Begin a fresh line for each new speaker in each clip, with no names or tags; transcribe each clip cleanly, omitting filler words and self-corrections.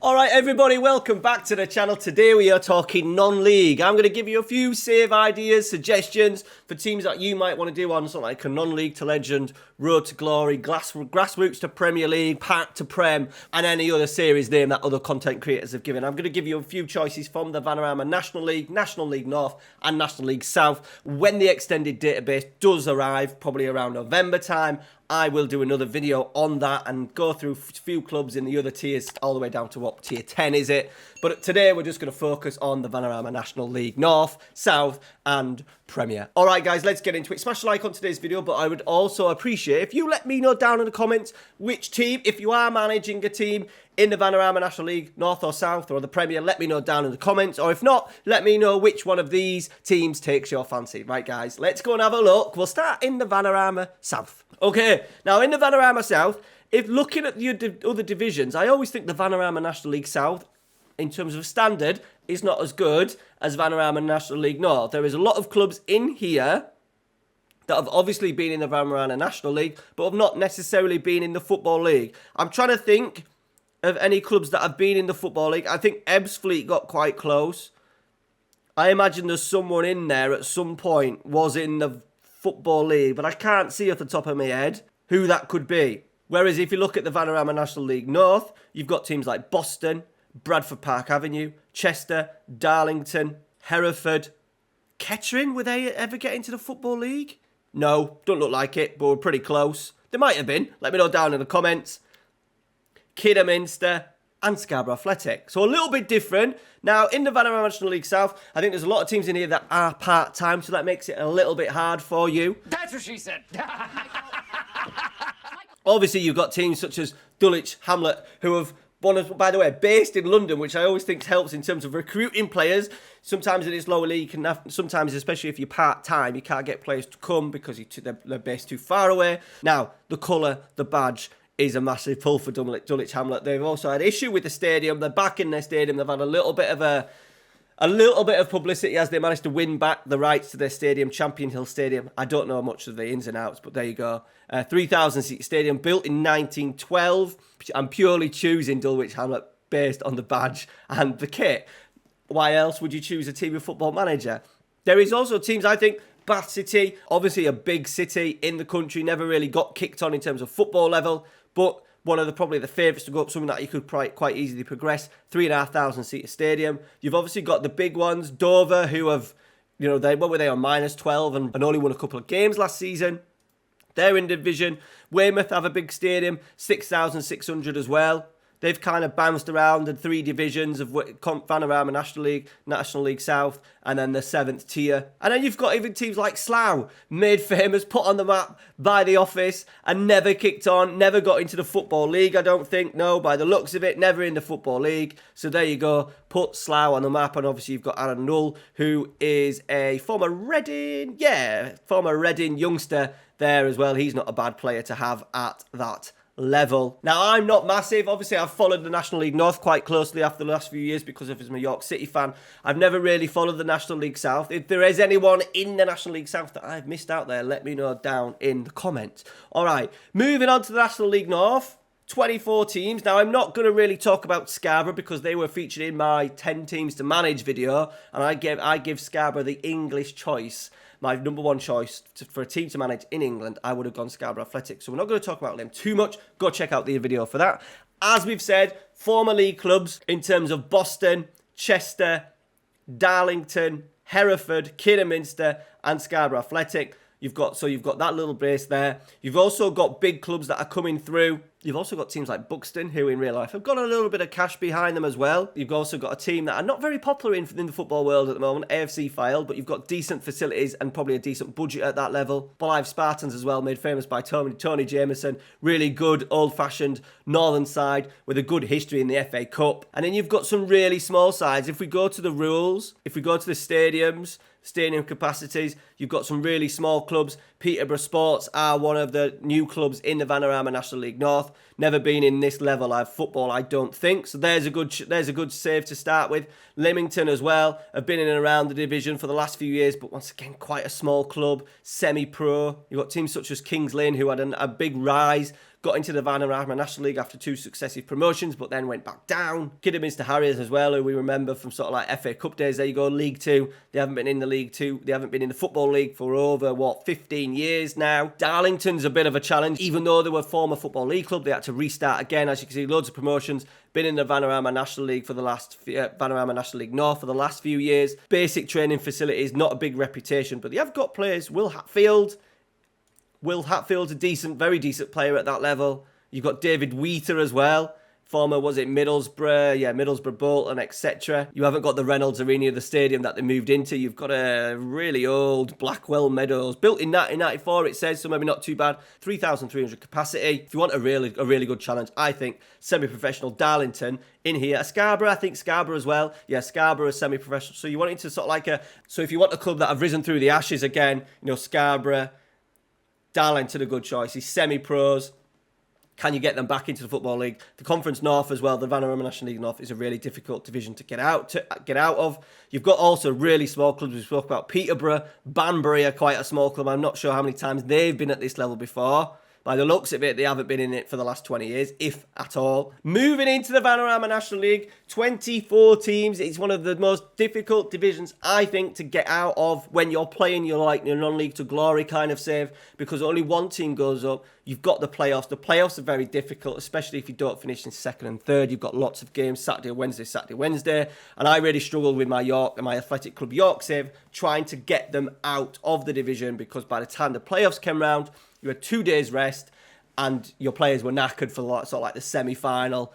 Alright everybody, welcome back to the channel. Today we are talking non-league. I'm going to give you a few save ideas, suggestions for teams that you might want to do on something like a non-league to legend, road to glory, grassroots to Premier League, park to Prem, and any other series name that other content creators have given. I'm going to give you a few choices from the Vanarama National League, National League North and National League South. When the extended database does arrive, probably around November time, I will do another video on that and go through a few clubs in the other tiers all the way down to what tier 10 is it. But today we're just going to focus on the Vanarama National League North, South and Premier. Alright guys, let's get into it. Smash a like on today's video, but I would also appreciate if you let me know down in the comments which team, if you are managing a team in the Vanarama National League, North or South or the Premier, let me know down in the comments. Or if not, let me know which one of these teams takes your fancy. Right guys, let's go and have a look. We'll start in the Vanarama South. Okay, now in the Vanarama South, if looking at the other divisions, I always think the Vanarama National League South, in terms of standard, is not as good as Vanarama National League North. There is a lot of clubs in here that have obviously been in the Vanarama National League, but have not necessarily been in the Football League. I'm trying to think of any clubs that have been in the Football League. I think Ebbsfleet got quite close. I imagine there's someone in there at some point was in the Football League, but I can't see off the top of my head who that could be. Whereas if you look at the Vanarama National League North, you've got teams like Boston, Bradford Park Avenue, Chester, Darlington, Hereford, Kettering. Were they ever get into the Football League? No, don't look like it, but we're pretty close. They might have been. Let me know down in the comments. Kidderminster and Scarborough Athletic. So a little bit different. Now, in the Vanarama National League South, I think there's a lot of teams in here that are part-time, so that makes it a little bit hard for you.
That's what she said.
Obviously, you've got teams such as Dulwich Hamlet, who have, by the way, based in London, which I always think helps in terms of recruiting players. Sometimes in this lower league, sometimes, especially if you're part-time, you can't get players to come because they're based too far away. Now, the colour, the badge, is a massive pull for Dulwich Hamlet. They've also had issue with the stadium. They're back in their stadium. They've had a little bit of publicity as they managed to win back the rights to their stadium, Champion Hill Stadium. I don't know much of the ins and outs, but there you go. 3,000-seat stadium built in 1912. I'm purely choosing Dulwich Hamlet based on the badge and the kit. Why else would you choose a team of Football Manager? There is also teams, I think, Bath City, obviously a big city in the country, never really got kicked on in terms of football level, but one of probably the favourites to go up, something that you could quite easily progress. 3,500 seat stadium. You've obviously got the big ones, Dover, who have, what were they on, -12 and only won a couple of games last season. They're in division. Weymouth have a big stadium, 6,600 as well. They've kind of bounced around in 3 divisions of Vanarama National League, National League South, and then the 7th tier. And then you've got even teams like Slough, made famous, put on the map by The Office, and never kicked on, never got into the Football League, I don't think. No, by the looks of it, never in the Football League. So there you go, put Slough on the map, and obviously you've got Aaron Null, who is a former Reading youngster there as well. He's not a bad player to have at that level. Now, I'm not massive. Obviously, I've followed the National League North quite closely after the last few years because of I'm a York City fan. I've never really followed the National League South. If there is anyone in the National League South that I've missed out there, let me know down in the comments. All right, moving on to the National League North. 24 teams. Now, I'm not going to really talk about Scarborough because they were featured in my 10 teams to manage video, and I give Scarborough the English choice. My number one choice for a team to manage in England, I would have gone Scarborough Athletic. So we're not going to talk about them too much. Go check out the video for that. As we've said, former league clubs in terms of Boston, Chester, Darlington, Hereford, Kidderminster and Scarborough Athletic. You've got that little base there. You've also got big clubs that are coming through. You've also got teams like Buxton, who in real life have got a little bit of cash behind them as well. You've also got a team that are not very popular in the football world at the moment, AFC Fylde, but you've got decent facilities and probably a decent budget at that level. Blythe Spartans as well, made famous by Tony Jameson. Really good, old-fashioned northern side with a good history in the FA Cup. And then you've got some really small sides. If we go to the rules, if we go to the stadiums, stadium capacities, you've got some really small clubs. Peterborough Sports are one of the new clubs in the Vanarama National League North. Never been in this level of football, I don't think. So there's a good save to start with. Leamington as well have been in and around the division for the last few years, but once again, quite a small club, semi-pro. You've got teams such as Kings Lynn who had a big rise, got into the Vanarama National League after 2 successive promotions, but then went back down. Kidderminster Harriers as well, who we remember from sort of like FA Cup days. There you go, League 2. They haven't been in the League 2. They haven't been in the Football League for over, 15 years now. Darlington's a bit of a challenge. Even though they were a former Football League club, they had to restart again. As you can see, loads of promotions. Been in the Vanarama National League for the last, Vanarama National League North for the last few years. Basic training facilities, not a big reputation, but they have got players. Will Hatfield's a decent, very decent player at that level. You've got David Wheater as well. Former, was it Middlesbrough? Yeah, Middlesbrough, Bolton, etc. You haven't got the Reynolds Arena, the stadium that they moved into. You've got a really old Blackwell Meadows. Built in 1994, it says, so maybe not too bad. 3,300 capacity. If you want a really good challenge, I think semi-professional Darlington in here. Scarborough, I think Scarborough as well. Yeah, Scarborough is semi-professional. So you want it to sort of like so if you want a club that have risen through the ashes again, Scarborough, Darlington, a good choice. He's semi-pros. Can you get them back into the Football League? The Conference North as well, the Vanarama National League North, is a really difficult division to get out of. You've got also really small clubs. We spoke about Peterborough, Banbury are quite a small club. I'm not sure how many times they've been at this level before. By the looks of it, they haven't been in it for the last 20 years, if at all. Moving into the Vanarama National League, 24 teams. It's one of the most difficult divisions, I think, to get out of when you're playing your non-league to glory kind of save, because only one team goes up. You've got the playoffs. The playoffs are very difficult, especially if you don't finish in second and third. You've got lots of games, Saturday, Wednesday. And I really struggled with my Athletic Club York save, trying to get them out of the division, because by the time the playoffs came round, you had 2 days rest, and your players were knackered for sort of like the semi-final,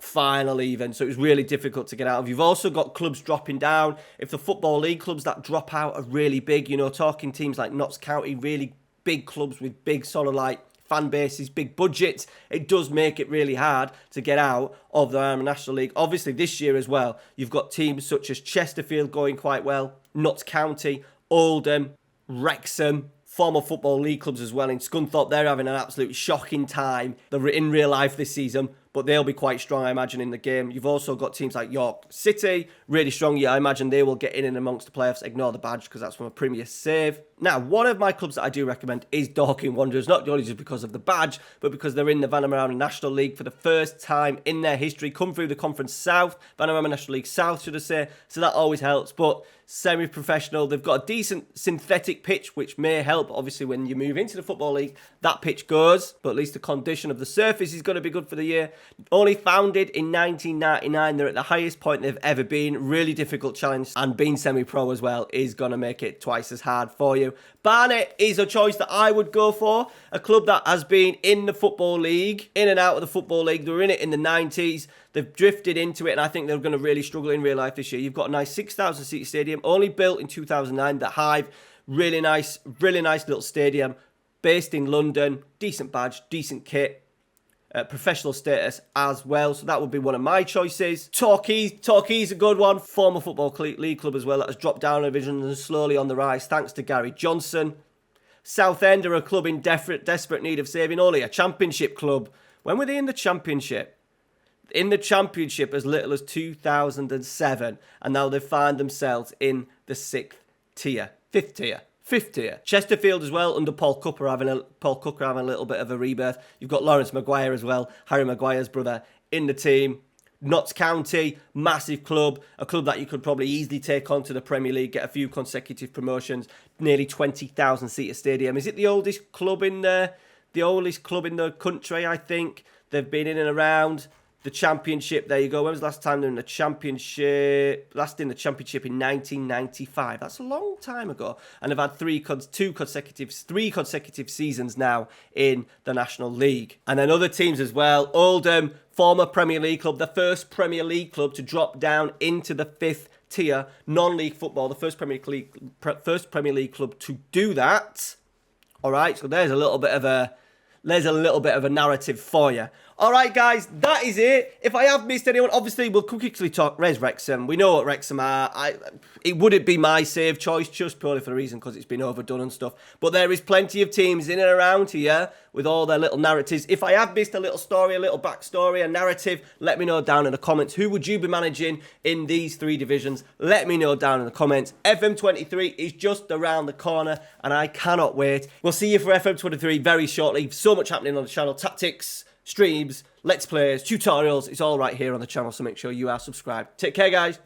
final even. So it was really difficult to get out of. You've also got clubs dropping down. If the Football League clubs that drop out are really big, talking teams like Notts County, really big clubs with big sort of like fan bases, big budgets, it does make it really hard to get out of the National League. Obviously, this year as well, you've got teams such as Chesterfield going quite well, Notts County, Oldham, Wrexham, former Football League clubs as well. In Scunthorpe, they're having an absolutely shocking time. They're in real life this season, but they'll be quite strong, I imagine, in the game. You've also got teams like York City, really strong. Yeah, I imagine they will get in and amongst the playoffs. Ignore the badge, because that's from a Premier save. Now, one of my clubs that I do recommend is Dorking Wanderers, not only just because of the badge, but because they're in the Vanarama National League for the first time in their history. Come through the Conference South, Vanarama National League South, should I say. So that always helps, but semi-professional. They've got a decent synthetic pitch, which may help. Obviously, when you move into the Football League, that pitch goes, but at least the condition of the surface is going to be good for the year. Only founded in 1999, they're at the highest point they've ever been. Really difficult challenge, and being semi-pro as well is going to make it twice as hard for you. Barnet is a choice that I would go for. A club that has been in the Football League, in and out of the Football League. They were in it in the 90s. They've drifted into it, and I think they're going to really struggle in real life this year. You've got a nice 6,000-seat stadium, only built in 2009. The Hive, really nice little stadium, based in London. Decent badge, decent kit. Professional status as well, so that would be one of my choices. Torquay's a good one. Former Football League club as well, that has dropped down a division and is slowly on the rise thanks to Gary Johnson. Southend are a club in desperate need of saving, only a Championship club. When were they in the Championship? In the Championship as little as 2007, and now they find themselves in the fifth tier. Chesterfield as well, under Paul Cooper having a little bit of a rebirth. You've got Lawrence Maguire as well, Harry Maguire's brother, in the team. Notts County, massive club, a club that you could probably easily take on to the Premier League, get a few consecutive promotions, nearly 20,000-seater stadium. Is it the oldest club in the country, I think? They've been in and around the Championship. There you go. When was the last time they were in the Championship? Last in the Championship in 1995. That's a long time ago. And they've had three consecutive seasons now in the National League. And then other teams as well. Oldham, former Premier League club, the first Premier League club to drop down into the fifth tier, non-league football, the first Premier League club to do that. All right, so there's a little bit of a narrative for you. All right, guys, that is it. If I have missed anyone, obviously we'll quickly talk Res Wrexham. We know what Wrexham are. It wouldn't be my save choice just purely for the reason because it's been overdone and stuff. But there is plenty of teams in and around here with all their little narratives. If I have missed a little story, a little backstory, a narrative, let me know down in the comments. Who would you be managing in these 3 divisions? Let me know down in the comments. FM23 is just around the corner and I cannot wait. We'll see you for FM23 very shortly. So much happening on the channel. Tactics, streams, let's plays, tutorials. It's all right here on the channel, so make sure you are subscribed. Take care, guys.